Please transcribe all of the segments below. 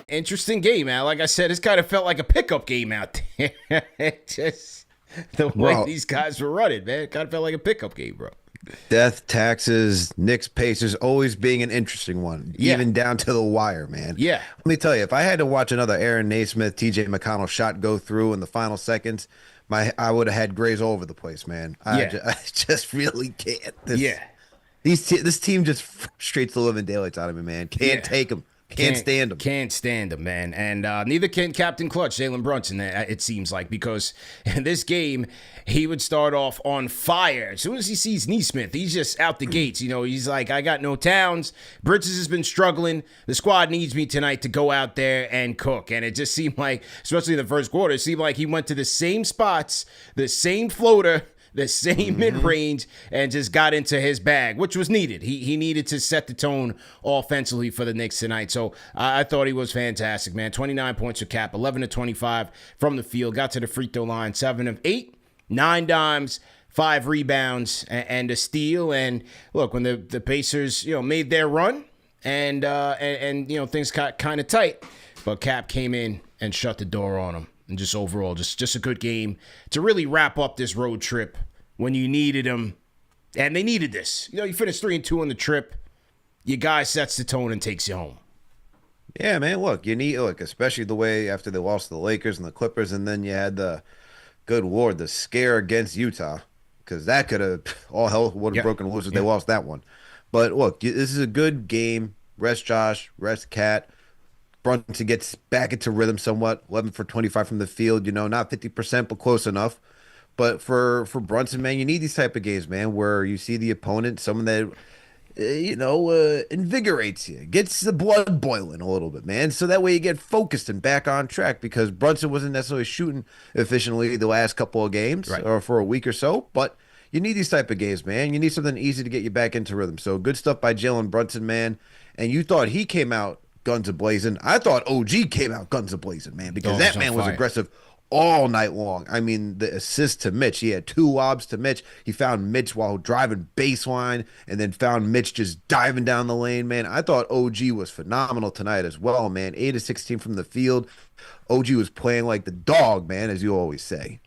Interesting game, man. Like I said, this kind of felt like a pickup game out there. Just the way these guys were running, man. It kind of felt like a pickup game, bro. Death, taxes, Knicks, Pacers always being an interesting one, even down to the wire, man. Yeah. Let me tell you, if I had to watch another Aaron Naismith, TJ McConnell shot go through in the final seconds, I would have had grays all over the place, man. I just really can't. This team just frustrates the living daylights out of me, man. Can't take them. Can't stand him. Can't stand him, man. And neither can Captain Clutch, Jalen Brunson, it seems like, because in this game, he would start off on fire. As soon as he sees Neesmith, he's just out the gates. You know, he's like, I got no towns. Bridges has been struggling. The squad needs me tonight to go out there and cook. And it just seemed like, especially in the first quarter, it seemed like he went to the same spots, the same floater, the same mid-range, and just got into his bag, which was needed. He needed to set the tone offensively for the Knicks tonight. So I thought he was fantastic, man. 29 points for Cap, 11 of 25 from the field, got to the free throw line, 7 of 8, 9 dimes, 5 rebounds, and a steal. And look, when the Pacers, made their run, and things got kind of tight, but Cap came in and shut the door on them. And just overall, just a good game to really wrap up this road trip when you needed them. And they needed this. You finished 3-2 on the trip. Your guy sets the tone and takes you home. Yeah, man. Look, especially the way after they lost to the Lakers and the Clippers, and then you had the, good Lord, the scare against Utah, because that could have, all hell would have broken loose if they lost that one. But look, this is a good game. Rest Josh, rest Cat. Brunson gets back into rhythm somewhat, 11 for 25 from the field, not 50%, but close enough. But for Brunson, man, you need these type of games, man, where you see the opponent, someone that, invigorates you, gets the blood boiling a little bit, man. So that way you get focused and back on track, because Brunson wasn't necessarily shooting efficiently the last couple of games or for a week or so, but you need these type of games, man. You need something easy to get you back into rhythm. So good stuff by Jalen Brunson, man. And you thought he came out guns a-blazing. I thought OG came out guns a-blazing, man, because that man was aggressive all night long. I mean, the assist to Mitch. He had 2 lobs to Mitch. He found Mitch while driving baseline, and then found Mitch just diving down the lane, man. I thought OG was phenomenal tonight as well, man. 8 of 16 from the field. OG was playing like the dog, man, as you always say.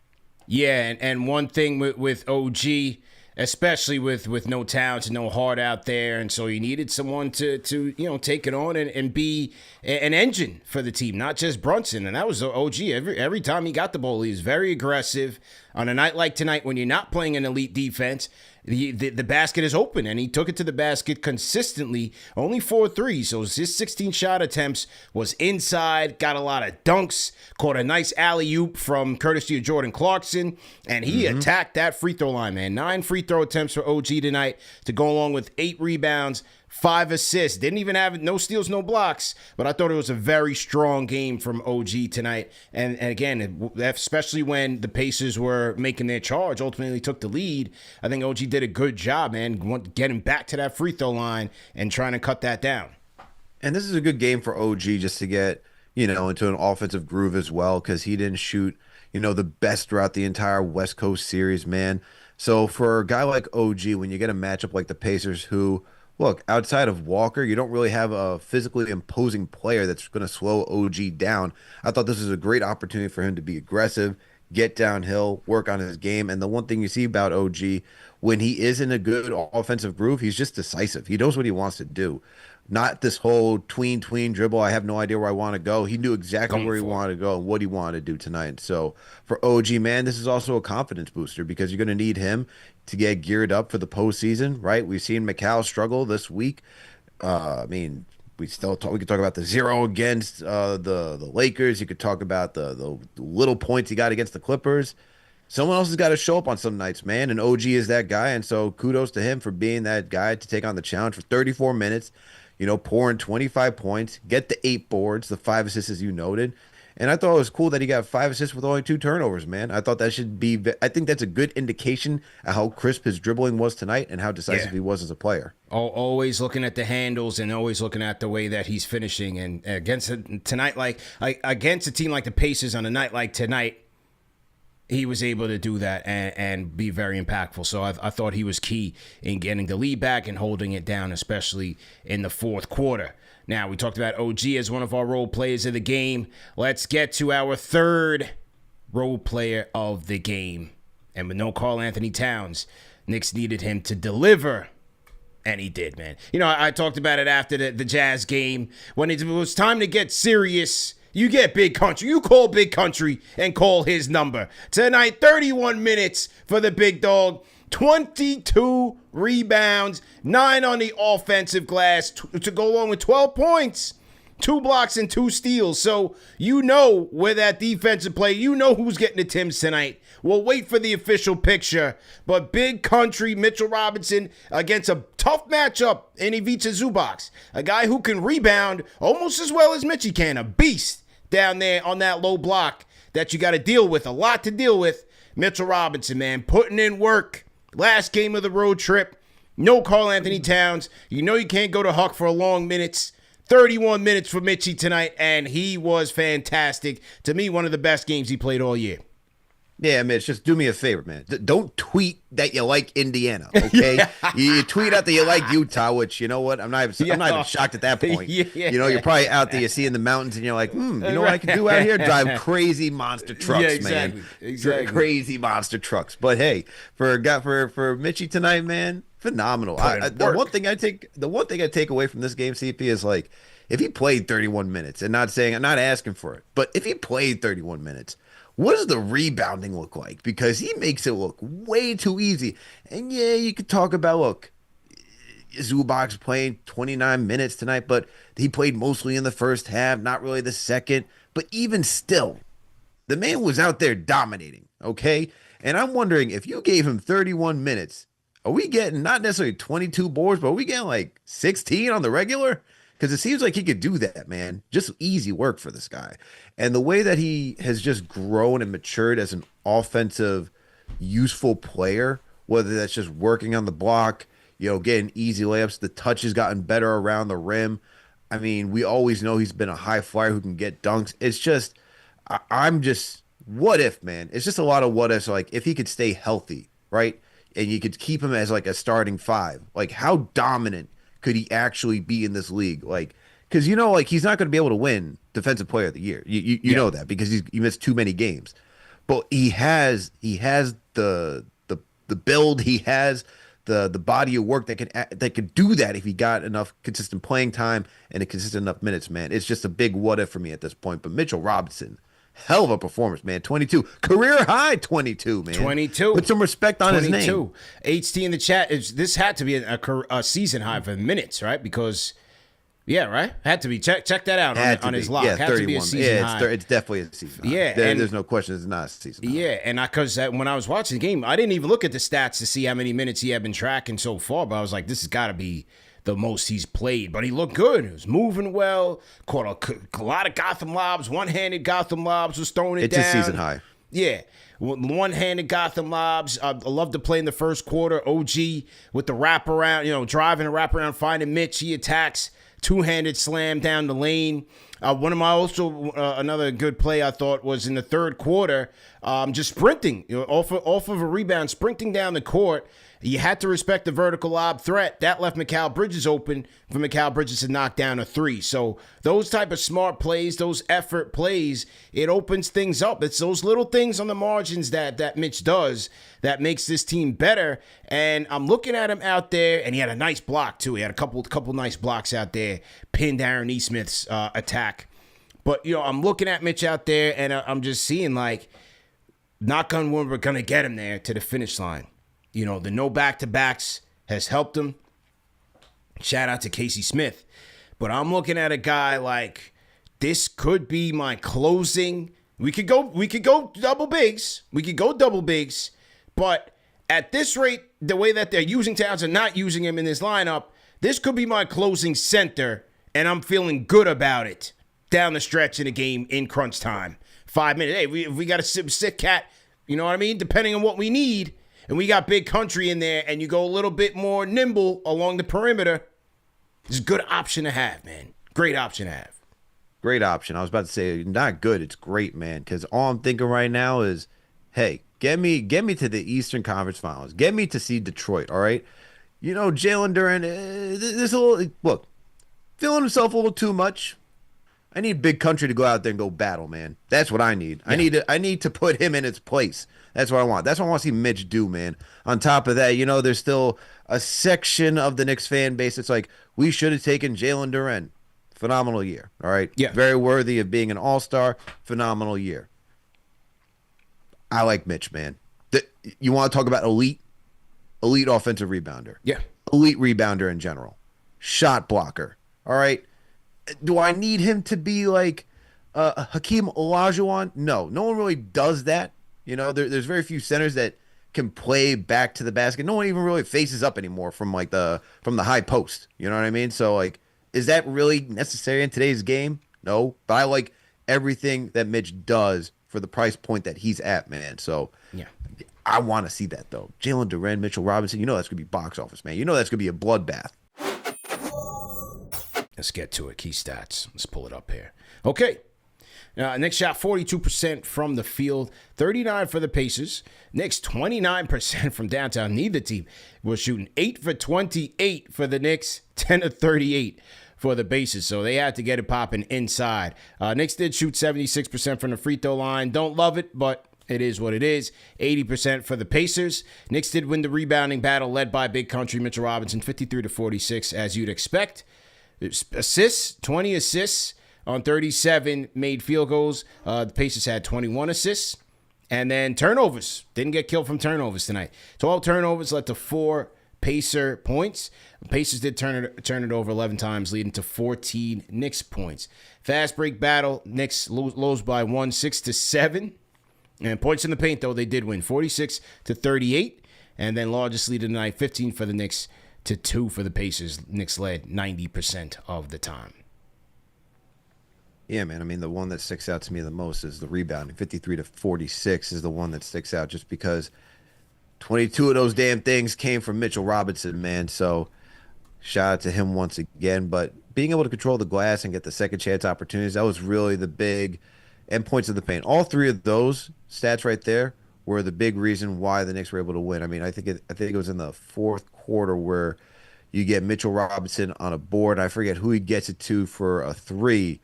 Yeah, and one thing with OG, especially with no Towns and no Hart out there, and so you needed someone to take it on and be an engine for the team, not just Brunson. And that was OG. Every time he got the ball, he was very aggressive. On a night like tonight, when you're not playing an elite defense, the basket is open, and he took it to the basket consistently. Only 4 threes, so his 16 shot attempts was inside. Got a lot of dunks. Caught a nice alley-oop from courtesy of Jordan Clarkson, and he attacked that free throw line, man. 9 free throw attempts for OG tonight to go along with 8 rebounds, 5 assists. Didn't even have no steals, no blocks, but I thought it was a very strong game from OG tonight. And again, especially when the Pacers were making their charge, ultimately took the lead. I think OG did a good job, man, getting back to that free throw line and trying to cut that down. And this is a good game for OG just to get, into an offensive groove as well, because he didn't shoot, the best throughout the entire West Coast series, man. So for a guy like OG, when you get a matchup like the Pacers, who, look, outside of Walker, you don't really have a physically imposing player that's going to slow OG down. I thought this was a great opportunity for him to be aggressive, get downhill, work on his game. And the one thing you see about OG, when he is in a good offensive groove, he's just decisive. He knows what he wants to do. Not this whole tween dribble. I have no idea where I want to go. He knew exactly where he wanted to go and what he wanted to do tonight. So for OG, man, this is also a confidence booster, because you're going to need him to get geared up for the postseason, right? We've seen McCall struggle this week. We could talk about the 0 against the Lakers. You could talk about the little points he got against the Clippers. Someone else has got to show up on some nights, man, and OG is that guy. And so kudos to him for being that guy to take on the challenge for 34 minutes. Pouring 25 points, get the 8 boards, the 5 assists, as you noted. And I thought it was cool that he got 5 assists with only 2 turnovers, man. I thought I think that's a good indication of how crisp his dribbling was tonight and how decisive he was as a player. Always looking at the handles and always looking at the way that he's finishing. And against a team like the Pacers on a night like tonight, he was able to do that and be very impactful. So I thought he was key in getting the lead back and holding it down, especially in the fourth quarter. Now, we talked about OG as one of our role players of the game. Let's get to our third role player of the game. And with no Karl-Anthony Towns, Knicks needed him to deliver. And he did, man. You know, I talked about it after the Jazz game. When it was time to get serious, you get Big Country. You call Big Country and call his number. Tonight, 31 minutes for the big dog. 22 rebounds, 9 on the offensive glass to go along with 12 points, 2 blocks and 2 steals. So you know where that defensive play, you know who's getting the Tims tonight. We'll wait for the official picture. But Big Country, Mitchell Robinson against a tough matchup in Ivica Zubac, a guy who can rebound almost as well as Mitchie can, a beast down there on that low block that you got to deal with, a lot to deal with. Mitchell Robinson, man, putting in work. Last game of the road trip. No Karl-Anthony Towns. You know you can't go to Huck for a long minutes. 31 minutes for Mitchie tonight, and he was fantastic. To me, one of the best games he played all year. Yeah, Mitch, just do me a favor, man. Don't tweet that you like Indiana, okay? Yeah. You tweet out that you like Utah, which, you know what? I'm not even shocked at that point. Yeah. You know, you're probably out there, you see in the mountains, and you're like, you know what I can do out here? Drive crazy monster trucks, Yeah, exactly. man. Exactly. Crazy monster trucks. But hey, for Mitchie tonight, man, phenomenal. The one thing I take away from this game, CP, is like, if he played 31 minutes, and I'm not asking for it, but if he played 31 minutes, what does the rebounding look like? Because he makes it look way too easy. And yeah, you could talk about, look, Zubac playing 29 minutes tonight, but he played mostly in the first half, not really the second. But even still, the man was out there dominating, okay? And I'm wondering, if you gave him 31 minutes, are we getting not necessarily 22 boards, but are we getting like 16 on the regular? Because it seems like he could do that, man. Just easy work for this guy. And the way that he has just grown and matured as an offensive, useful player, whether that's just working on the block, you know, getting easy layups, the touch has gotten better around the rim. I mean, we always know he's been a high flyer who can get dunks. It's just, I'm just, what if, man? It's just a lot of what ifs. Like, if he could stay healthy, right? And you could keep him as like a starting 5. Like, how dominant could he actually be in this league? Like, because, you know, like, he's not going to be able to win Defensive Player of the Year. You know that, because he missed too many games. But he has the build, he has the body of work that could do that if he got enough consistent playing time and a consistent enough minutes, man. It's just a big what if for me at this point. But Mitchell Robinson, hell of a performance, man. 22. Career high 22, man. 22. Put some respect on 22. his name. HT in the chat, this had to be a season high for minutes, right? Because, yeah, right? Had to be. Check that out on his lock. Yeah, had 31. to be a season high. It's definitely a season high. Yeah. There's no question it's not a season high. Yeah, and because when I was watching the game, I didn't even look at the stats to see how many minutes he had been tracking so far, but I was like, this has got to be the most he's played. But he looked good. He was moving well, caught a lot of Gotham lobs, one-handed Gotham lobs, was throwing it down. It's a season high. Yeah, one-handed Gotham lobs. I love to play in the first quarter. OG with the wraparound, you know, driving a wraparound, finding Mitch. He attacks, two-handed slam down the lane. One of my another good play I thought was in the third quarter, just sprinting, you know, off of a rebound, sprinting down the court. You had to respect the vertical lob threat. That left Mikal Bridges open for Mikal Bridges to knock down a 3. So those type of smart plays, those effort plays, it opens things up. It's those little things on the margins that Mitch does that makes this team better. And I'm looking at him out there, and he had a nice block too. He had a couple nice blocks out there, pinned Aaron Nesmith's attack. But, you know, I'm looking at Mitch out there, and I'm just seeing, like, knock on wood, we're going to get him there to the finish line. You know, the no back-to-backs has helped him. Shout out to Casey Smith. But I'm looking at a guy like, this could be my closing. We could go double bigs. But at this rate, the way that they're using Towns and not using him in this lineup, this could be my closing center, and I'm feeling good about it down the stretch in a game in crunch time. 5 minutes. Hey, we got a sick cat, you know what I mean? Depending on what we need. And we got Big Country in there, and you go a little bit more nimble along the perimeter. It's a good option to have, man. Great option to have. Great option. I was about to say, not good. It's great, man. Because all I'm thinking right now is, hey, get me to the Eastern Conference Finals. Get me to see Detroit. All right. You know, Jalen Duren. This a little look. feeling himself a little too much. I need Big Country to go out there and go battle, man. That's what I need. Yeah. I need to put him in its place. That's what I want. That's what I want to see Mitch do, man. On top of that, there's still a section of the Knicks fan base that's like, we should have taken Jalen Duren. Phenomenal year. All right. Yeah. Very worthy of being an all-star. Phenomenal year. I like Mitch, man. You want to talk about elite offensive rebounder. Yeah. Elite rebounder in general. Shot blocker. All right. Do I need him to be like Hakeem Olajuwon? No one really does that. There's very few centers that can play back to the basket. No one even really faces up anymore from the high post. You know what I mean? So like, is that really necessary in today's game? No, but I like everything that Mitch does for the price point that he's at, man. So yeah, I want to see that though. Jalen Duren, Mitchell Robinson. That's gonna be box office, man. That's gonna be a bloodbath. Let's get to it. Key stats. Let's pull it up here. Okay. Knicks shot 42% from the field, 39 for the Pacers. Knicks 29% from downtown. Neither team was shooting 8 for 28 for the Knicks, 10 of 38 for the Pacers. So they had to get it popping inside. Knicks did shoot 76% from the free throw line. Don't love it, but it is what it is. 80% for the Pacers. Knicks did win the rebounding battle led by Big Country Mitchell Robinson, 53-46, as you'd expect. Assists, 20 assists on 37 made field goals. The Pacers had 21 assists. And then turnovers. Didn't get killed from turnovers tonight. 12 turnovers led to 4 Pacer points. The Pacers did turn it over 11 times, leading to 14 Knicks points. Fast break battle. Knicks lose by 1, 6-7. And points in the paint, though, they did win 46-38. And then largest lead of the night, 15 for the Knicks to 2 for the Pacers. Knicks led 90% of the time. Yeah, man. I mean, the one that sticks out to me the most is the rebounding. 53-46 is the one that sticks out just because 22 of those damn things came from Mitchell Robinson, man. So shout out to him once again. But being able to control the glass and get the second chance opportunities, that was really the big and points of the paint. All three of those stats right there were the big reason why the Knicks were able to win. I mean, I think it was in the fourth quarter where you get Mitchell Robinson on a board. I forget who he gets it to for a 3.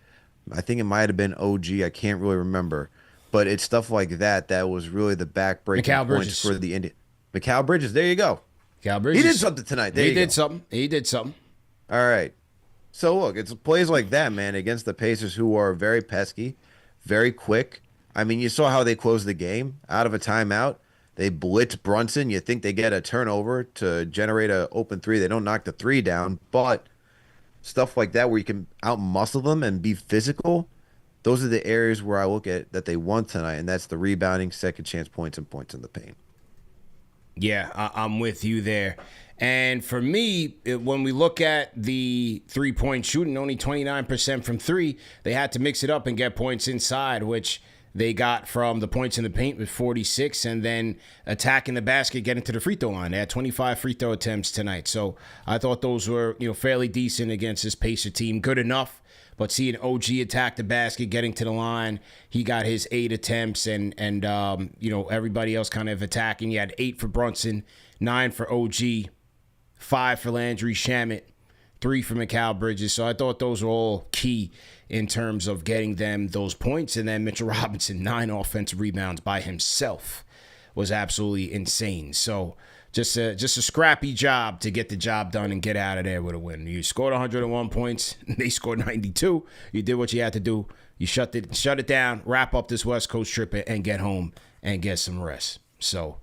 I think it might have been OG. I can't really remember. But it's stuff like that that was really the backbreaking points for the Indian. Mikal Bridges, there you go. Mikal Bridges. He did something tonight. He did something. All right. So, look, it's plays like that, man, against the Pacers who are very pesky, very quick. I mean, you saw how they closed the game out of a timeout. They blitz Brunson. You think they get a turnover to generate an open 3. They don't knock the 3 down, but stuff like that where you can out-muscle them and be physical, those are the areas where I look at that they won tonight, and that's the rebounding, second chance points, and points in the paint. Yeah, I'm with you there. And for me, when we look at the three-point shooting, only 29% from 3, they had to mix it up and get points inside, which they got from the points in the paint with 46, and then attacking the basket, getting to the free throw line. They had 25 free throw attempts tonight. So I thought those were, fairly decent against this Pacer team. Good enough. But seeing OG attack the basket, getting to the line, he got his 8 attempts, and everybody else kind of attacking. He had 8 for Brunson, 9 for OG, 5 for Landry Shamet, 3 for Mikal Bridges. So I thought those were all key in terms of getting them those points. And then Mitchell Robinson, 9 offensive rebounds by himself, was absolutely insane. So just a scrappy job to get the job done and get out of there with a win. You scored 101 points. They scored 92. You did what you had to do. You shut it down, wrap up this West Coast trip, and get home and get some rest. So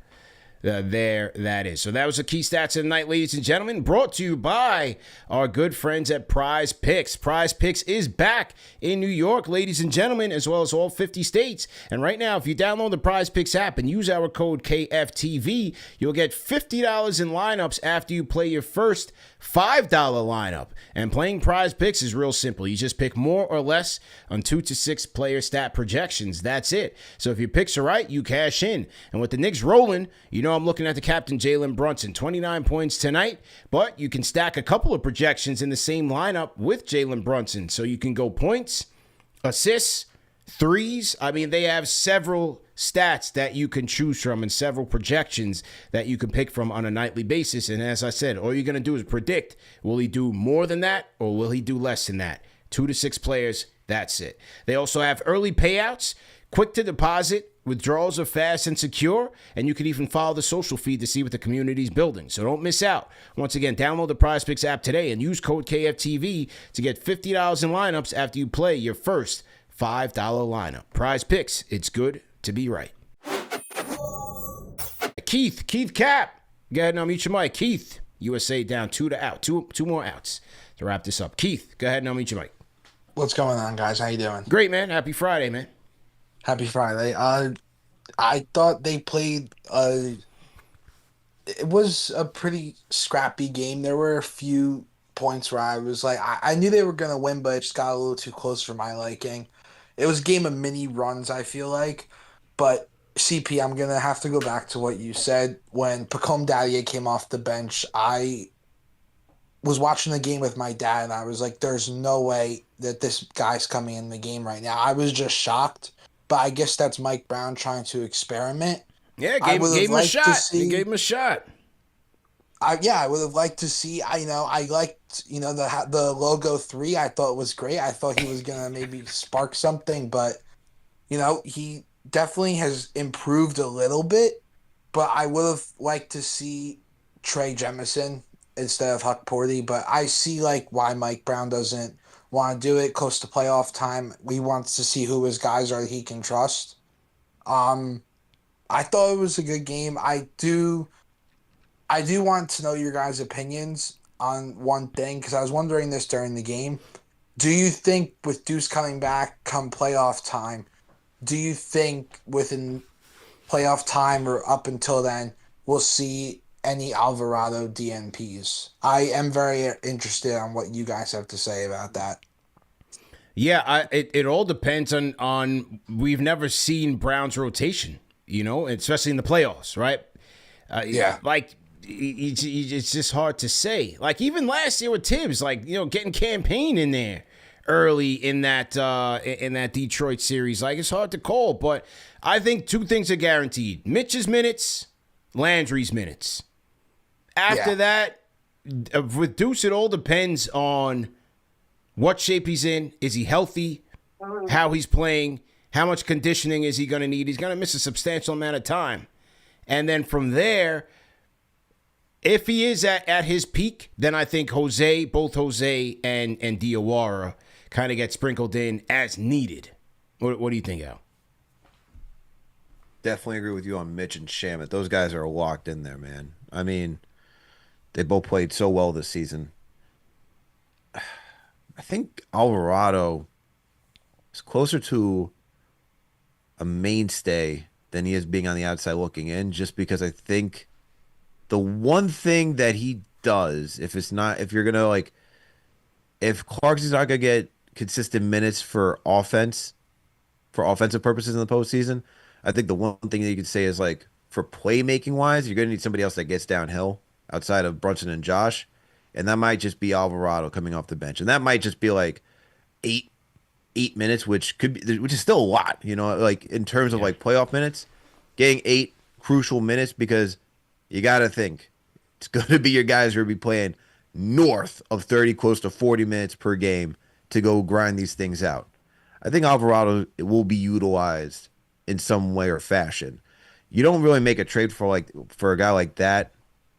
there that is. So that was the key stats of the night, ladies and gentlemen, brought to you by our good friends at Prize Picks. Prize Picks is back in New York, ladies and gentlemen, as well as all 50 states. And right now, if you download the Prize Picks app and use our code KFTV, you'll get $50 in lineups after you play your first $5 lineup. And playing Prize Picks is real simple. You just pick more or less on 2 to 6 player stat projections. That's it. So if your picks are right, you cash in. And with the Knicks rolling, I'm looking at the captain, Jalen Brunson, 29 points tonight, but you can stack a couple of projections in the same lineup with Jalen Brunson. So you can go points, assists, Threes, I mean, they have several stats that you can choose from and several projections that you can pick from on a nightly basis. And as I said, all you're going to do is predict, will he do more than that or will he do less than that? 2 to 6 players, that's it. They also have early payouts, quick to deposit, withdrawals are fast and secure, and you can even follow the social feed to see what the community's building. So don't miss out. Once again, download the PrizePicks app today and use code KFTV to get $50 in lineups after you play your first $5 lineup. PrizePicks, it's good to be right. Keith Cap. Go ahead and unmute your mic. Keith, USA down 2 to out. Two more outs to wrap this up. Keith, go ahead and unmute your mic. What's going on, guys? How you doing? Great, man. Happy Friday, man. Happy Friday. I thought they played it was a pretty scrappy game. There were a few points where I was like, I knew they were going to win, but it just got a little too close for my liking. It was a game of mini runs, I feel like. But CP, I'm going to have to go back to what you said. When Pacome Daddier came off the bench, I was watching the game with my dad, and I was like, there's no way that this guy's coming in the game right now. I was just shocked. But I guess that's Mike Brown trying to experiment. Yeah, gave him a shot. He gave him a shot. I would have liked to see. I liked the logo 3. I thought it was great. I thought he was gonna maybe spark something, but he definitely has improved a little bit. But I would have liked to see Trey Jemison instead of Huck Porty. But I see why Mike Brown doesn't want to do it close to playoff time. We want to see who his guys are that he can trust. I thought it was a good game. I do want to know your guys' opinions on one thing, because I was wondering this during the game. Do you think with Deuce coming back come playoff time, do you think within playoff time or up until then we'll see any Alvarado DNPs? I am very interested on what you guys have to say about that. Yeah, it all depends on we've never seen Brown's rotation, especially in the playoffs, right? Yeah. It's just hard to say. Like even last year with Tibbs, getting campaign in there early in that Detroit series, it's hard to call. But I think 2 things are guaranteed: Mitch's minutes, Landry's minutes. After that, with Deuce, it all depends on what shape he's in. Is he healthy? How he's playing? How much conditioning is he going to need? He's going to miss a substantial amount of time. And then from there, if he is at his peak, then I think both Jose and Diawara kind of get sprinkled in as needed. What do you think, Al? Definitely agree with you on Mitch and Shamet. Those guys are locked in there, man. I mean, they both played so well this season. I think Alvarado is closer to a mainstay than he is being on the outside looking in, just because I think the one thing that he does, if Clarkson's not gonna get consistent minutes for offensive purposes in the postseason, I think the one thing that you could say is for playmaking wise, you're gonna need somebody else that gets downhill outside of Brunson and Josh, and that might just be Alvarado coming off the bench, and that might just be 8 minutes, which is still a lot, in terms of playoff minutes, getting 8 crucial minutes, because you got to think it's going to be your guys who will be playing north of 30, close to 40 minutes per game to go grind these things out. I think Alvarado will be utilized in some way or fashion. You don't really make a trade for a guy like that,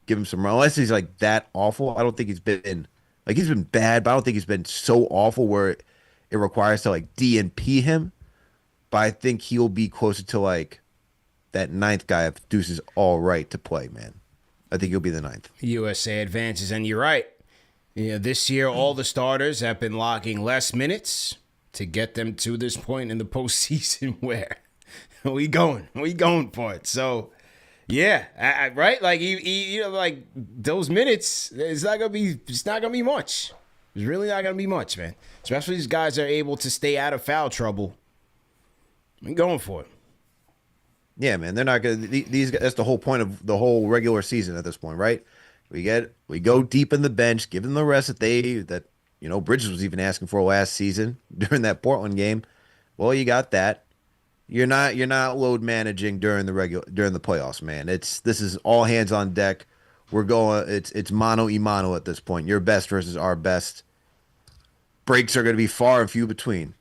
give him some run, unless he's that awful. I don't think he's been bad, but I don't think he's been so awful where it requires to DNP him. But I think he'll be closer to that 9th guy if Deuce is all right to play, man. I think he'll be the 9th. USA advances, and you're right. This year, all the starters have been logging less minutes to get them to this point in the postseason where we going for it. So, yeah, right? Those minutes, it's not gonna be much. It's really not gonna be much, man. Especially these guys are able to stay out of foul trouble. I'm going for it. Yeah, man, they're not gonna. These guys, that's the whole point of the whole regular season at this point, right? We go deep in the bench, give them the rest that Bridges was even asking for last season during that Portland game. Well, you got that. You're not load managing during the playoffs, man. This is all hands on deck. We're going. It's mano y mano at this point. Your best versus our best. Breaks are going to be far and few between.